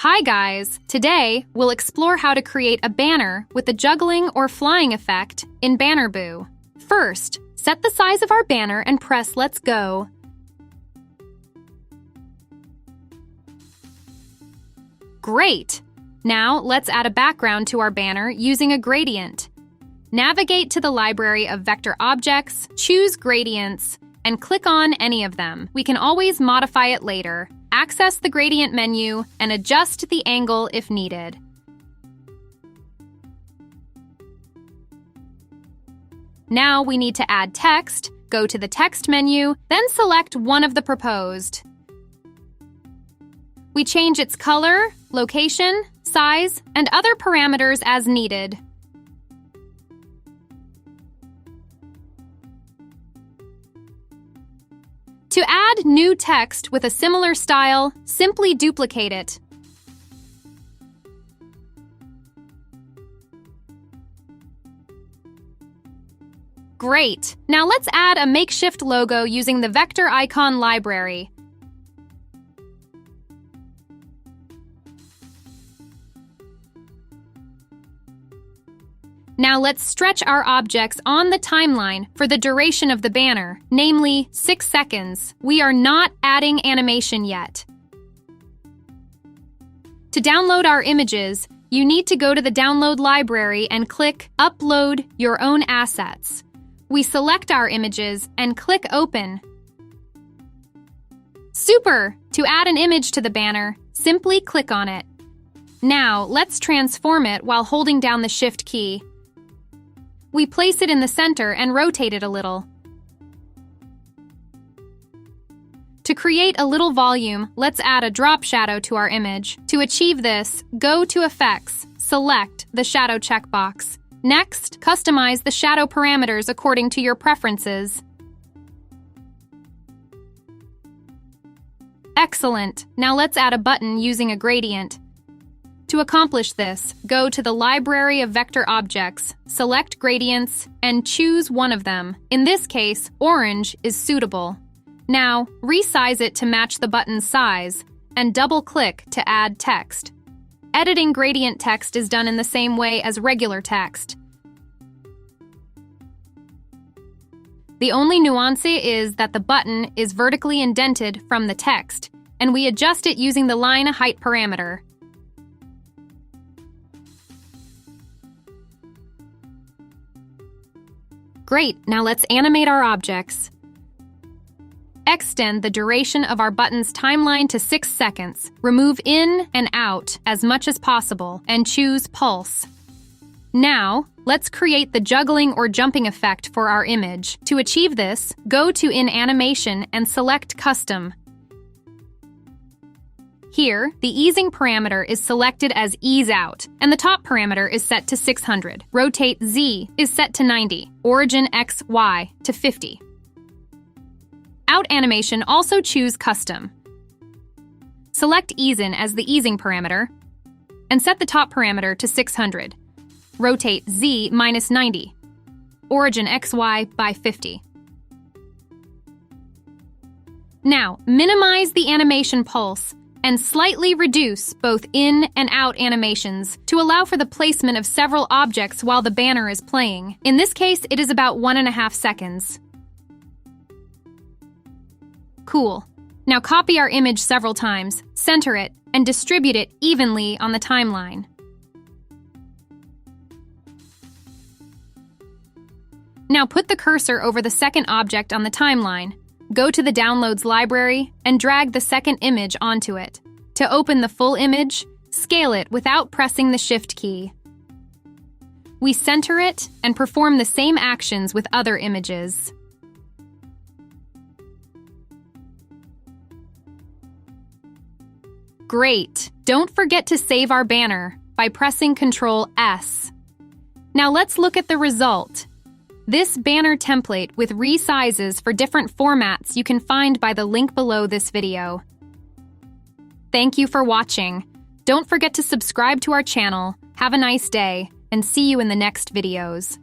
Hi guys! Today, we'll explore how to create a banner with the juggling or flying effect in BannerBoo. First, set the size of our banner and press Let's Go. Great! Now, let's add a background to our banner using a gradient. Navigate to the library of vector objects, choose gradients, and click on any of them. We can always modify it later. Access the gradient menu and adjust the angle if needed. Now we need to add text. Go to the text menu, then select one of the proposed. We change its color, location, size, and other parameters as needed. To add new text with a similar style, simply duplicate it. Great! Now let's add a makeshift logo using the vector icon library. Now let's stretch our objects on the timeline for the duration of the banner, namely 6 seconds. We are not adding animation yet. To download our images, you need to go to the download library and click Upload Your Own Assets. We select our images and click Open. Super! To add an image to the banner, simply click on it. Now, let's transform it while holding down the Shift key. We place it in the center and rotate it a little. To create a little volume, let's add a drop shadow to our image. To achieve this, go to Effects, select the Shadow checkbox. Next, customize the shadow parameters according to your preferences. Excellent! Now let's add a button using a gradient. To accomplish this, go to the library of vector objects, select gradients, and choose one of them. In this case, orange is suitable. Now, resize it to match the button's size, and double-click to add text. Editing gradient text is done in the same way as regular text. The only nuance is that the button is vertically indented from the text, and we adjust it using the line height parameter. Great, now let's animate our objects. Extend the duration of our button's timeline to 6 seconds. Remove in and out as much as possible, and choose Pulse. Now, let's create the juggling or jumping effect for our image. To achieve this, go to In Animation and select Custom. Here, the easing parameter is selected as Ease Out, and the top parameter is set to 600. Rotate Z is set to 90. Origin X, Y to 50. Out animation, also choose Custom. Select Ease In as the easing parameter, and set the top parameter to 600. Rotate Z minus 90. Origin XY by 50. Now, minimize the animation pulse and slightly reduce both in and out animations to allow for the placement of several objects while the banner is playing. In this case, it is about 1.5 seconds. Cool. Now copy our image several times, center it, and distribute it evenly on the timeline. Now put the cursor over the second object on the timeline. Go to the Downloads library and drag the second image onto it. To open the full image, scale it without pressing the Shift key. We center it and perform the same actions with other images. Great! Don't forget to save our banner by pressing Ctrl S. Now let's look at the result. This banner template with resizes for different formats you can find by the link below this video. Thank you for watching. Don't forget to subscribe to our channel. Have a nice day, and see you in the next videos.